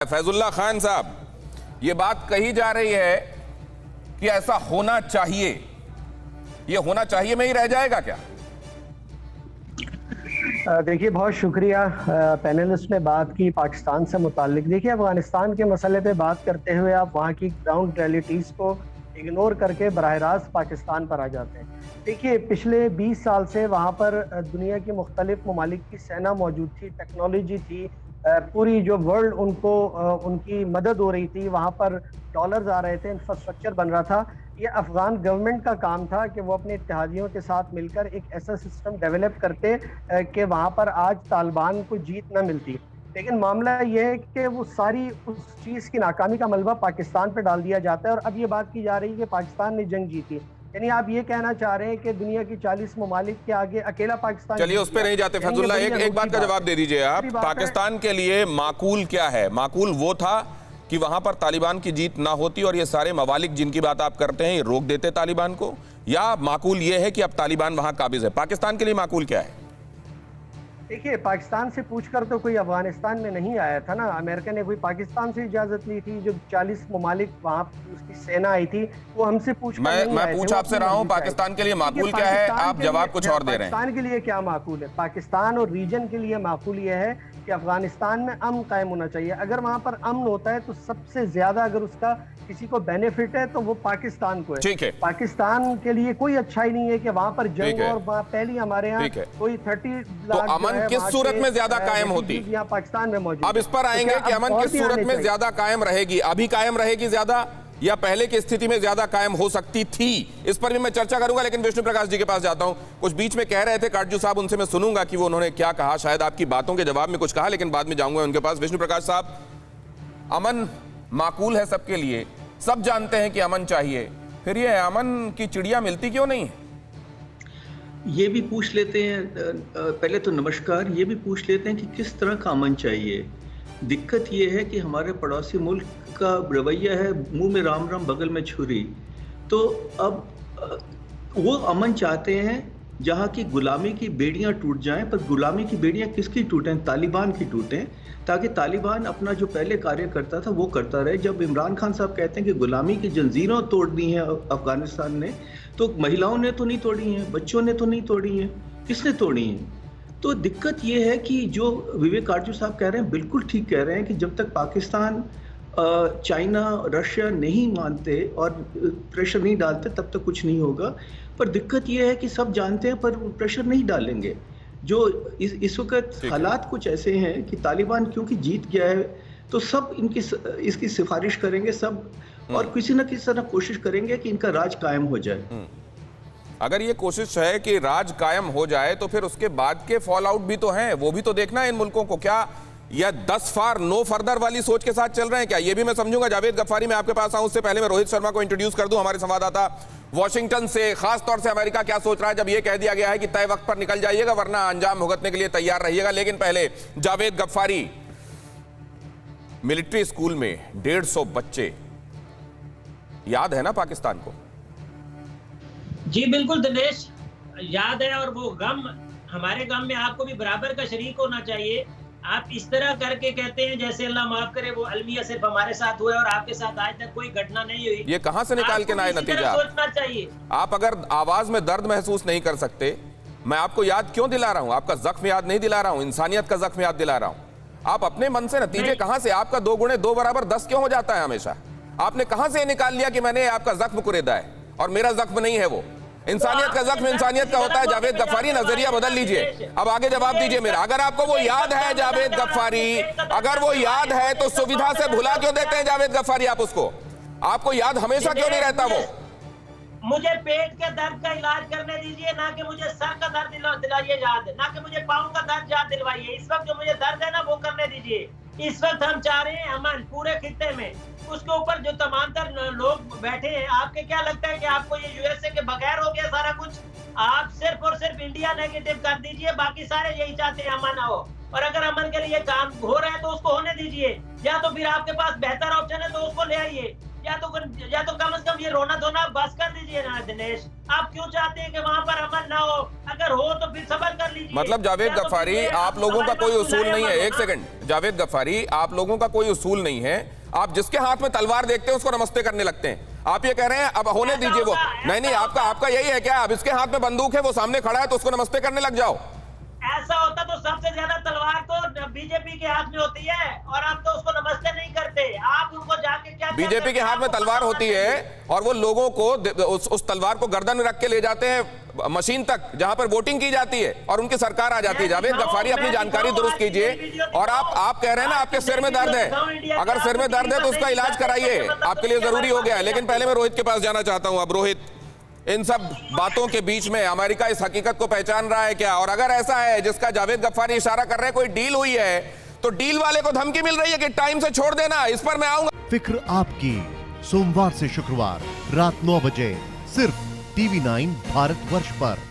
फैजुल्ला खान साहब, ये बात कही जा रही है कि ऐसा होना चाहिए, ये होना चाहिए में ही रह जाएगा क्या? देखिए, बहुत शुक्रिया पैनलिस्ट ने बात की पाकिस्तान से मुताल्लिक। देखिए, अफगानिस्तान के मसले पे बात करते हुए आप वहाँ की ग्राउंड रियलिटीज़ को इग्नोर करके बराह रास्त पाकिस्तान पर आ जाते हैं। देखिए, पिछले 20 साल से वहाँ पर दुनिया की मुख्तलिफ ममालिक की सेना मौजूद थी, टेक्नोलॉजी थी, पूरी जो वर्ल्ड उनको उनकी मदद हो रही थी, वहाँ पर डॉलर्स आ रहे थे, इंफ्रास्ट्रक्चर बन रहा था। ये अफगान गवर्नमेंट का काम था कि वो अपने इत्तेहादियों के साथ मिलकर एक ऐसा सिस्टम डेवलप करते कि वहाँ पर आज तालिबान को जीत न मिलती। लेकिन मामला ये है कि वो सारी उस चीज़ की नाकामी का मलबा पाकिस्तान पर डाल दिया जाता है और अब ये बात की जा रही है कि पाकिस्तान ने जंग जीती। यानी आप ये कहना चाह रहे हैं कि दुनिया की 40 ममालिक के आगे अकेला पाकिस्तान। चलिए, उस पर नहीं जाते फैजुल्ला, एक बात का जवाब दे दीजिए आप। पाकिस्तान के लिए माकूल क्या है? माकूल वो था कि वहां पर तालिबान की जीत ना होती और ये सारे मवालिक जिनकी बात आप करते हैं ये रोक देते तालिबान को, या माकूल ये है कि अब तालिबान वहां काबिज है? पाकिस्तान के लिए माकूल क्या है? देखिए, पाकिस्तान से पूछकर तो कोई अफगानिस्तान में नहीं आया था ना। अमेरिका ने कोई पाकिस्तान से इजाजत ली थी? जो 40 ममालिक वहां उसकी सेना आई थी वो हमसे पूछ मैं पूछ आपसे रहा हूं, पाकिस्तान के लिए माकूल क्या है? आप जवाब कुछ और दे रहे हैं। पाकिस्तान के लिए क्या माकूल है? पाकिस्तान और रीजन के लिए माकूल यह है कि अफगानिस्तान में अमन कायम होना चाहिए। अगर वहां पर अमन होता है तो सबसे ज्यादा अगर उसका किसी को बेनिफिट है तो वो पाकिस्तान को है। ठीक है, पाकिस्तान के लिए कोई अच्छाई नहीं है कि वहां पर जंग और पहली हमारे यहाँ कोई 30 लाख। तो अमन किस सूरत में ज्यादा कायम होती? यहाँ पाकिस्तान में मौजूद। अब इस पर आएंगे कि अमन किस सूरत में ज्यादा कायम रहेगी? अभी कायम रहेगी ज्यादा या पहले की स्थिति में ज्यादा कायम हो सकती थी? इस पर भी मैं चर्चा करूंगा, लेकिन विष्णु प्रकाश जी के पास जाता हूं। कुछ बीच में कह रहे थे काटजू साहब, उनसे मैं सुनूंगा कि वो उन्होंने क्या कहा। शायद आपकी बातों के जवाब में कुछ कहा, लेकिन बाद में जाऊंगा उनके पास। विष्णु प्रकाश साहब, अमन माकूल है सबके लिए, सब जानते हैं कि अमन चाहिए, फिर ये अमन की चिड़िया मिलती क्यों नहीं है? ये भी पूछ लेते हैं, पहले तो नमस्कार, ये भी पूछ लेते हैं कि किस तरह का अमन चाहिए। दिक्कत ये है कि हमारे पड़ोसी मुल्क का रवैया है मुंह में राम राम बगल में छुरी। तो अब वो अमन चाहते हैं जहाँ की गुलामी की बेड़ियाँ टूट जाएं, पर गुलामी की बेड़ियाँ किसकी टूटें? तालिबान की टूटें, ताकि तालिबान अपना जो पहले कार्य करता था वो करता रहे। जब इमरान खान साहब कहते हैं कि गुलामी की जंजीरों तोड़ दी हैं अफगानिस्तान ने, तो महिलाओं ने तो नहीं तोड़ी हैं, बच्चों ने तो नहीं तोड़ी हैं, किसने तोड़ी हैं? तो दिक्कत ये है कि जो विवेक काटजू साहब कह रहे हैं बिल्कुल ठीक कह रहे हैं कि जब तक पाकिस्तान, चाइना, रशिया नहीं मानते और प्रेशर नहीं डालते तब तक कुछ नहीं होगा। पर दिक्कत ये है कि सब जानते हैं पर प्रेशर नहीं डालेंगे। जो इस वक्त हालात कुछ ऐसे हैं कि तालिबान क्योंकि जीत गया है तो सब इसकी सिफारिश करेंगे सब, और किसी न किसी तरह कोशिश करेंगे कि इनका राज कायम हो जाए। अगर ये कोशिश है कि राज कायम हो जाए तो फिर उसके बाद के फॉल आउट भी तो हैं, वो भी तो देखना है इन मुल्कों को। क्या या 10 फार नो फर्दर वाली सोच के साथ चल रहे हैं क्या? ये भी मैं समझूंगा। जावेद गफ्फारी, मैं आपके पास आऊं उससे पहले मैं रोहित शर्मा को इंट्रोड्यूस कर दूं, हमारे संवाददाता वॉशिंगटन से। खास तौर से अमेरिका क्या सोच रहा है जब ये कह दिया गया है कि तय वक्त पर निकल जाइएगा वरना अंजाम भुगतने के लिए तैयार रहिएगा। लेकिन पहले जावेद गफ्फारी, मिलिट्री स्कूल में 150 बच्चे, याद है ना पाकिस्तान को? जी बिल्कुल दिनेश, याद है, और वो गम, हमारे गम में आपको भी बराबर का शरीक होना चाहिए। आप इस तरह करके कहते हैं जैसे अल्लाह माफ करे वो अलमिया सिर्फ हमारे साथ हुआ है और आपके साथ आज तक कोई घटना नहीं हुई। ये कहां से निकाल के ना आए नतीजा? सोचना चाहिए। आप अगर आवाज में दर्द महसूस नहीं कर सकते, मैं आपको याद क्यों दिला रहा हूं? आपका जख्म याद नहीं दिला रहा हूं, इंसानियत का जख्म याद दिला रहा हूं। आप अपने मन से नतीजे कहां से? आपका 2 गुणे 2 बराबर 10 क्यों हो जाता है हमेशा? आपने कहां से निकाल लिया कि मैंने आपका जख्म कुरेदा है और मेरा जख्म नहीं है वो? इंसानियत का जख्म इंसानियत का होता है। जावेद गफ्फारी, नजरिया बदल लीजिए। अब आगे जवाब दीजिए मेरा। अगर आपको वो याद है जावेद गफ्फारी, अगर वो याद है तो सुविधा से भुला क्यों देते हैं जावेद गफ्फारी आप उसको? आपको याद हमेशा क्यों नहीं रहता वो? मुझे पेट के दर्द का इलाज करने दीजिए, ना कि मुझे सर का दर्द दिलाइए याद, ना कि मुझे पाँव का दर्द याद दिलवाइए। इस वक्त जो मुझे दर्द है ना वो करने दीजिए। इस वक्त हम चाह रहे हैं अमन पूरे खित्ते में। उसके ऊपर जो तमाम तर लोग बैठे हैं, आपके क्या लगता है कि आपको ये यूएसए के बगैर हो गया सारा कुछ? आप सिर्फ और सिर्फ इंडिया नेगेटिव कर दीजिए, बाकी सारे यही चाहते हैं अमन हो। और अगर अमन के लिए काम हो रहा है तो उसको होने दीजिए, या तो फिर आपके पास बेहतर ऑप्शन है तो उसको ले आइए। या तो कम से कम ये रोना धोना बस कर दीजिए ना दिनेश। आप क्यों चाहते हैं कि वहां पर अमन ना हो? अगर हो तो फिर सबर कर लीजिए। मतलब जावेद या तो गफ्फारी, फिर आप लोगों का हमारे कोई पास उसूल नहीं है। बुलाया एक मत सेकंड जावेद गफ्फारी, आप लोगों का कोई उसूल नहीं है। आप जिसके हाथ में तलवार देखते हैं उसको नमस्ते करने लगते हैं। आप ये कह रहे हैं अब होने ऐसा दीजिए वो। होगा, नहीं नहीं, ऐसा आपका यही है क्या? अब इसके हाथ में बंदूक है, वो सामने खड़ा है तो उसको नमस्ते करने लग जाओ। ऐसा होता तो सबसे ज्यादा तलवार तो बीजेपी के हाथ में होती है और आप तो उसको नमस्ते नहीं करते। आप उनको जाके क्या बीजेपी के हाथ में तलवार होती है और वो लोगों को उस तलवार को गर्दन में रख के ले जाते हैं मशीन तक जहां पर वोटिंग की जाती है और उनकी सरकार आ जाती है। जावेद गफ्फारी, अपनी जानकारी दुरुस्त कीजिए। और आप कह रहे हैं ना आपके सिर में दर्द है, अगर सिर में दर्द है तो उसका इलाज कराइए, आपके लिए जरूरी हो गया है। लेकिन पहले मैं रोहित के पास जाना चाहता हूं। अब रोहित, इन सब बातों के बीच में अमेरिका इस हकीकत को पहचान रहा है क्या? और अगर ऐसा है जिसका जावेद गफ्फारी इशारा कर रहे हैं कोई डील हुई है, तो डील वाले को धमकी मिल रही है कि टाइम से छोड़ देना, इस पर मैं आऊंगा। फिक्र आपकी, सोमवार से शुक्रवार रात 9 बजे सिर्फ TV9 भारतवर्ष पर।